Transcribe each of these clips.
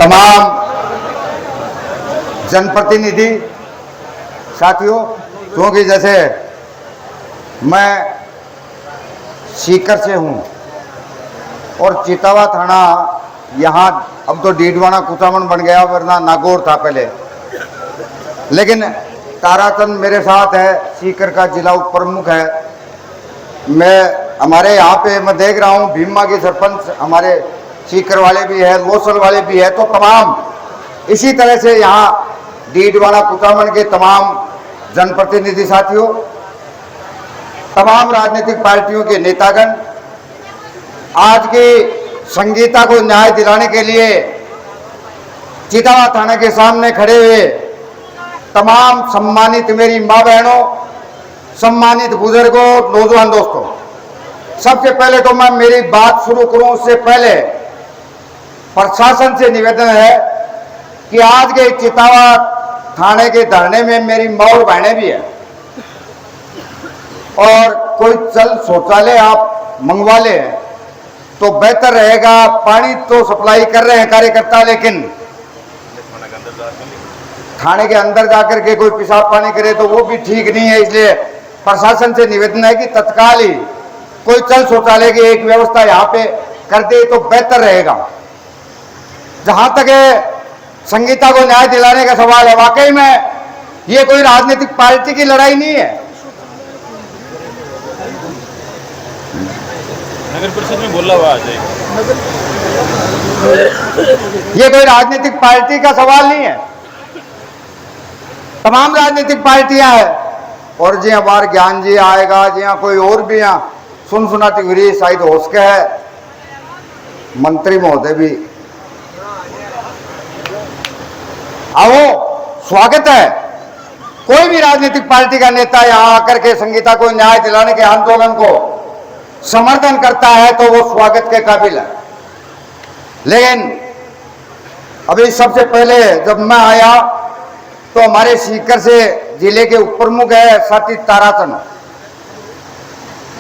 तमाम जनप्रतिनिधि साथियों, क्योंकि जैसे मैं सीकर से हूँ और चितावा थाना यहाँ अब तो डीडवाना कुचामन बन गया, वरना नागौर था पहले। लेकिन ताराचंद मेरे साथ है, सीकर का जिला उप प्रमुख है। मैं हमारे यहाँ पे मैं देख रहा हूँ भीमा के सरपंच हमारे सीकर वाले भी है, लोसल वाले भी है। तो तमाम इसी तरह से यहाँ डीडवाना कुचामन के तमाम जनप्रतिनिधि साथियों, तमाम राजनीतिक पार्टियों के नेतागण आज की संगीता को न्याय दिलाने के लिए चितावा थाना के सामने खड़े हुए तमाम सम्मानित मेरी माँ बहनों, सम्मानित बुजुर्गों, नौजवान दोस्तों, सबसे पहले तो मैं मेरी बात शुरू करूं उससे पहले प्रशासन से निवेदन है कि आज के चितावा थाने के धरने में मेरी माँ और बहनें भी हैं और कोई चल शौचालय आप मंगवा ले तो बेहतर रहेगा। पानी तो सप्लाई कर रहे हैं कार्यकर्ता, लेकिन थाने के अंदर जाकर के कोई पेशाब पानी करे तो वो भी ठीक नहीं है। इसलिए प्रशासन से निवेदन है कि तत्काल ही कोई चल शौचालय की एक व्यवस्था यहाँ पे कर दे तो बेहतर रहेगा। जहां तक संगीता को न्याय दिलाने का सवाल है, वाकई में ये कोई राजनीतिक पार्टी की लड़ाई नहीं है। नगर परिषद में बोला हुआ ये कोई राजनीतिक पार्टी का सवाल नहीं है। तमाम राजनीतिक पार्टियां हैं और जी बार ज्ञान जी आएगा, जी कोई और भी यहाँ सुन सुनाती हुई शायद हो सके है। मंत्री महोदय भी आओ, स्वागत है। कोई भी राजनीतिक पार्टी का नेता यहाँ आकर के संगीता को न्याय दिलाने के आंदोलन को समर्थन करता है तो वो स्वागत के काबिल है। लेकिन अभी सबसे पहले जब मैं आया तो हमारे सीकर से जिले के उप प्रमुख है साथी ताराचंद,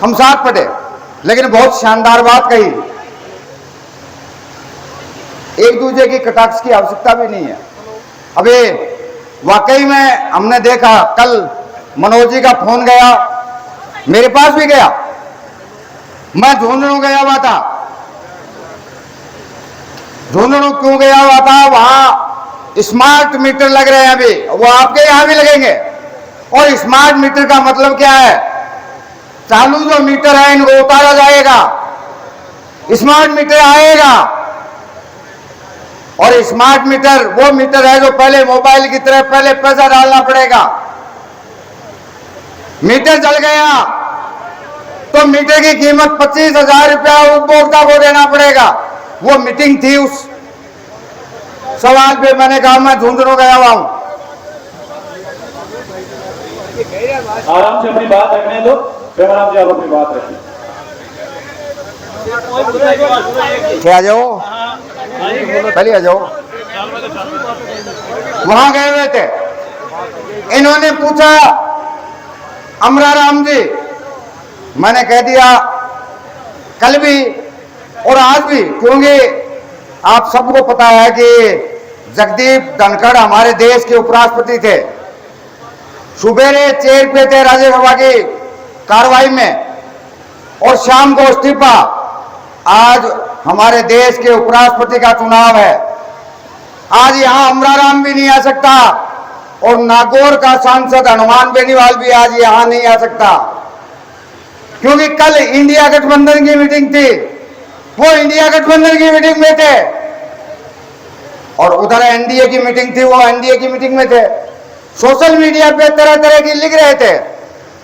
हम साथ पढ़े, लेकिन बहुत शानदार बात कही, एक दूसरे की कटाक्ष की आवश्यकता भी नहीं है। अभी वाकई में हमने देखा, कल मनोज जी का फोन गया, मेरे पास भी गया, मैं झुंझुनू गया हुआ था। झुंझुनू क्यों गया हुआ था? वहां स्मार्ट मीटर लग रहे हैं, अभी वो आपके यहां भी लगेंगे। और स्मार्ट मीटर का मतलब क्या है? चालू जो मीटर है इनको उतारा जाएगा, स्मार्ट मीटर आएगा। और स्मार्ट मीटर वो मीटर है जो पहले मोबाइल की तरह पहले पैसा डालना पड़ेगा। मीटर जल गया तो मीटर की कीमत 25,000 रुपया उपभोक्ता को देना पड़ेगा। वो मीटिंग थी, उस सवाल पे मैंने कहा मैं झुंझुनू गया हुआ हूं। आराम से अपनी बात रखने दो, आराम से आप अपनी बात रखें। क्या आ जाओ, पहले आ जाओ। वहां गए हुए थे, इन्होंने पूछा अमराराम जी, मैंने कह दिया कल भी और आज भी, क्योंकि आप सबको पता है कि जगदीप धनखड़ हमारे देश के उपराष्ट्रपति थे, सुबेरे चेयर पे थे राज्यसभा की कार्रवाई में और शाम को इस्तीफा। आज हमारे देश के उपराष्ट्रपति का चुनाव है, आज यहां अमराराम भी नहीं आ सकता और नागौर का सांसद हनुमान बेनीवाल भी आज यहां नहीं आ सकता, क्योंकि कल इंडिया गठबंधन की मीटिंग थी, वो इंडिया गठबंधन की मीटिंग में थे और उधर एनडीए की मीटिंग थी, वो एनडीए की मीटिंग में थे। सोशल मीडिया पे तरह तरह की लिख रहे थे।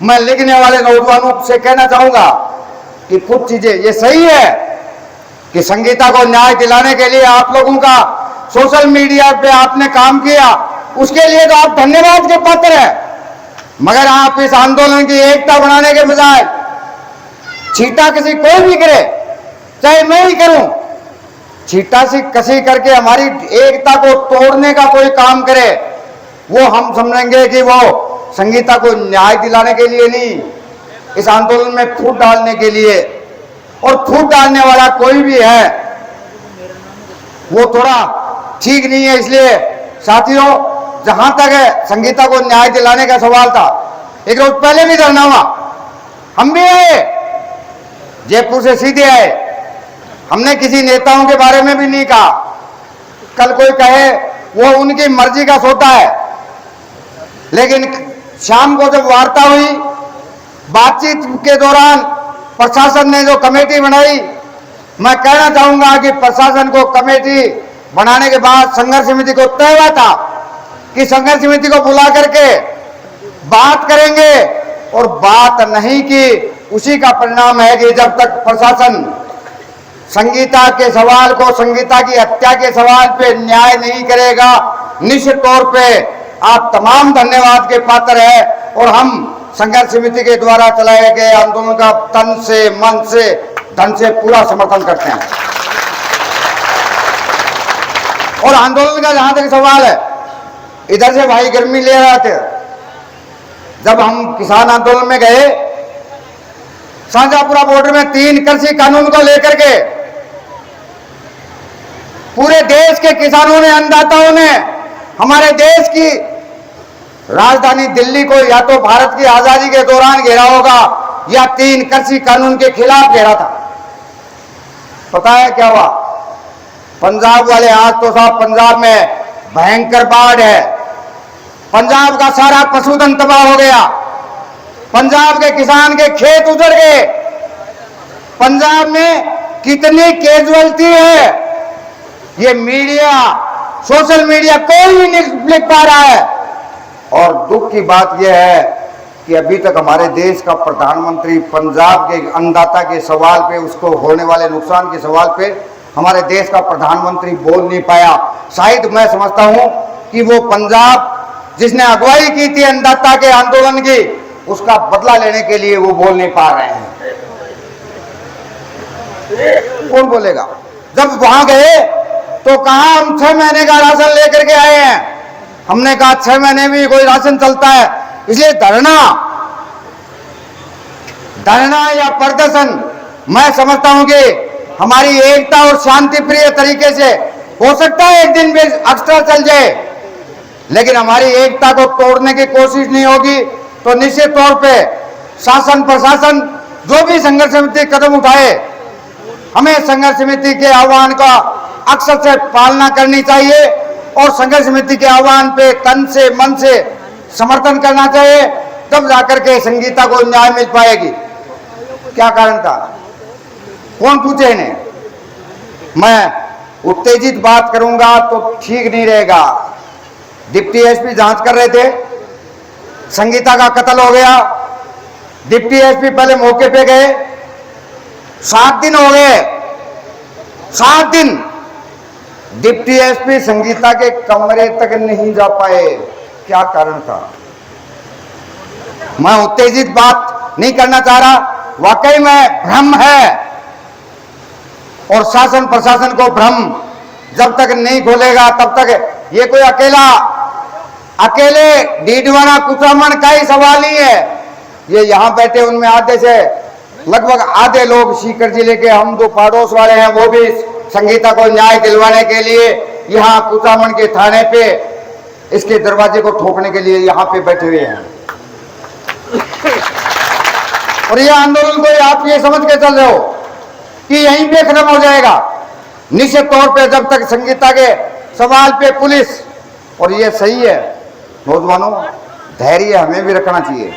मैं लिखने वाले नौजवानों से कहना चाहूंगा कि कुछ चीजें ये सही है कि संगीता को न्याय दिलाने के लिए आप लोगों का सोशल मीडिया पे आपने काम किया, उसके लिए तो आप धन्यवाद के पात्र हैं। मगर आप इस आंदोलन की एकता बनाने के बजाय छीटा किसी कोई भी करे, चाहे मैं ही करूं, छीटा सी कसी करके हमारी एकता को तोड़ने का कोई काम करे, वो हम समझेंगे कि वो संगीता को न्याय दिलाने के लिए नहीं, इस आंदोलन में फूट डालने के लिए। और फूट डालने वाला कोई भी है वो थोड़ा ठीक नहीं है। इसलिए साथियों, जहां तक है संगीता को न्याय दिलाने का सवाल था, एक रोज पहले भी धरना हुआ, हम भी आए, जयपुर से सीधे आए, हमने किसी नेताओं के बारे में भी नहीं कहा। कल कोई कहे वो उनकी मर्जी का सोता है, लेकिन शाम को जब वार्ता हुई, बातचीत के दौरान प्रशासन ने जो कमेटी बनाई, मैं कहना चाहूंगा कि प्रशासन को कमेटी बनाने के बाद संघर्ष समिति को तय हुआ था कि संघर्ष समिति को बुला करके बात करेंगे, और बात नहीं की। उसी का परिणाम है कि जब तक प्रशासन संगीता के सवाल को, संगीता की हत्या के सवाल पे न्याय नहीं करेगा, निश्चित तौर पे आप तमाम धन्यवाद के पात्र है। और हम संघर्ष समिति के द्वारा चलाए गए आंदोलन का तन से, मन से, धन से पूरा समर्थन करते हैं। और आंदोलन का जहां तक सवाल है, इधर से भाई गर्मी ले रहे थे, जब हम किसान आंदोलन में गए, शाहजहांपुरा बॉर्डर में 3 कृषि कानून को लेकर के पूरे देश के किसानों ने, अन्नदाताओं ने हमारे देश की राजधानी दिल्ली को या तो भारत की आजादी के दौरान घेरा होगा या 3 कृषि कानून के खिलाफ घेरा था। पता है क्या हुआ? पंजाब वाले, आज तो साहब पंजाब में भयंकर बाढ़ है, पंजाब का सारा पशुधन तबाह हो गया, पंजाब के किसान के खेत उजड़ गए, पंजाब में कितनी कैजुअल्टी है ये मीडिया, सोशल मीडिया कोई भी नहीं लिख पा रहा है। और दुख की बात यह है कि अभी तक हमारे देश का प्रधानमंत्री पंजाब के अन्नदाता के सवाल पे, उसको होने वाले नुकसान के सवाल पे हमारे देश का प्रधानमंत्री बोल नहीं पाया। शायद मैं समझता हूं कि वो पंजाब जिसने अगुवाई की थी अन्नदाता के आंदोलन की, उसका बदला लेने के लिए वो बोल नहीं पा रहे हैं। कौन बोलेगा? जब वहां गए तो कहा हम 6 महीने का राशन लेकर के आए हैं। हमने कहा 6 महीने में कोई राशन चलता है? इसलिए धरना या प्रदर्शन, मैं समझता हूं कि हमारी एकता और शांति प्रिय तरीके से हो सकता है एक दिन भी एक्स्ट्रा चल जाए, लेकिन हमारी एकता को तोड़ने की कोशिश नहीं होगी। तो निश्चित तौर पे शासन प्रशासन जो भी संघर्ष समिति कदम उठाए, हमें संघर्ष समिति के आह्वान का अक्सर से पालना करनी चाहिए और संघर्ष समिति के आह्वान पे तन से, मन से समर्थन करना चाहिए, तब जाकर के संगीता को न्याय मिल पाएगी। क्या कारण था? कौन पूछे इन्हें? मैं उत्तेजित बात करूंगा तो ठीक नहीं रहेगा। डिप्टी एसपी जांच कर रहे थे, संगीता का कत्ल हो गया, डिप्टी एसपी पहले मौके पे गए, 7 दिन हो गए, 7 दिन डिप्टी एसपी संगीता के कमरे तक नहीं जा पाए। क्या कारण था? मैं उत्तेजित बात नहीं करना चाह रहा, वाकई में भ्रम है, और शासन प्रशासन को भ्रम जब तक नहीं खोलेगा तब तक ये कोई अकेले डीडवाना कुचामन का ही सवाल ही है। ये यहाँ बैठे उनमें आधे से लगभग आधे लोग सीकर जिले के, हम जो पड़ोस वाले हैं वो भी संगीता को न्याय दिलवाने के लिए यहाँ कुचामन के थाने पे इसके दरवाजे को ठोकने के लिए यहाँ पे बैठे हुए हैं। और ये आंदोलन को आप ये समझ के चल रहे हो कि यहीं पे खत्म हो जाएगा? निश्चित तौर पे जब तक संगीता के सवाल पे पुलिस, और ये सही है नौजवानों, धैर्य हमें भी रखना चाहिए,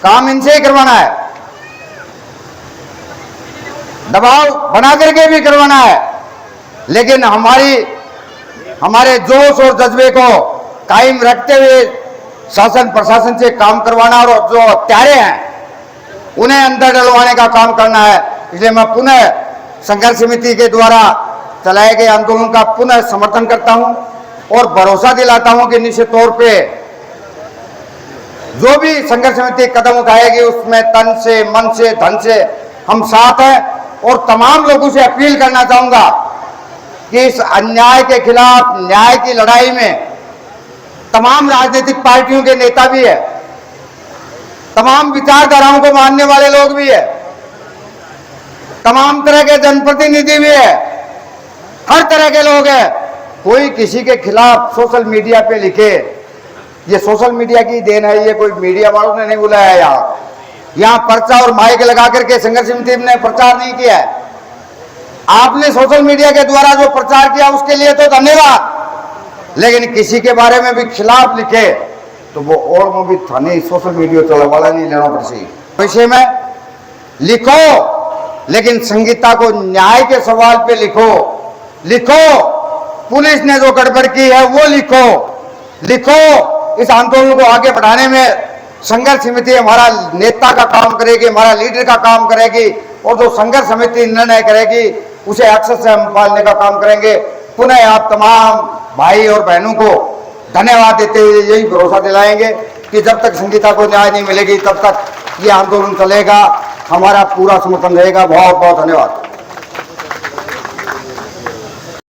काम इनसे ही करवाना है, दबाव बना करके भी करवाना है, लेकिन हमारे जोश और जज्बे को कायम रखते हुए शासन प्रशासन से काम करवाना और जो हत्यारे हैं उन्हें अंदर डलवाने का काम करना है। इसलिए मैं पुनः संघर्ष समिति के द्वारा चलाए गए आंदोलन का पुनः समर्थन करता हूं और भरोसा दिलाता हूं कि निश्चित तौर पे जो भी संघर्ष समिति कदम उठाएगी उसमें तन से, मन से, धन से हम साथ हैं। और तमाम लोगों से अपील करना चाहूंगा कि इस अन्याय के खिलाफ न्याय की लड़ाई में तमाम राजनीतिक पार्टियों के नेता भी है, तमाम विचारधाराओं को मानने वाले लोग भी है, तमाम तरह के जनप्रतिनिधि भी है, हर तरह के लोग हैं। कोई किसी के खिलाफ सोशल मीडिया पे लिखे, ये सोशल मीडिया की देन है, ये कोई मीडिया वालों ने नहीं बुलाया। यहाँ पर्चा और माइक लगा करके संघर्ष समिति ने प्रचार नहीं किया है। आपने सोशल मीडिया के द्वारा जो प्रचार किया उसके लिए तो धन्यवाद, लेकिन किसी के बारे में भी खिलाफ लिखे तो वो और में भी थाने सोशल मीडिया चला वाला नहीं लेना पड़ेगी। विषय में लिखो, लेकिन संगीता को न्याय के सवाल पे लिखो। पुलिस ने जो गड़बड़ की है वो लिखो। इस आंदोलन को आगे बढ़ाने में संघर्ष समिति हमारा नेता का काम करेगी, हमारा लीडर का काम करेगी, और जो संघर्ष समिति निर्णय करेगी उसे अक्षर से हम पालने का काम करेंगे। पुनः आप तमाम भाई और बहनों को धन्यवाद देते हुए यही भरोसा दिलाएंगे कि जब तक संगीता को न्याय नहीं मिलेगी तब तक ये आंदोलन चलेगा, हमारा पूरा समर्थन रहेगा। बहुत बहुत धन्यवाद।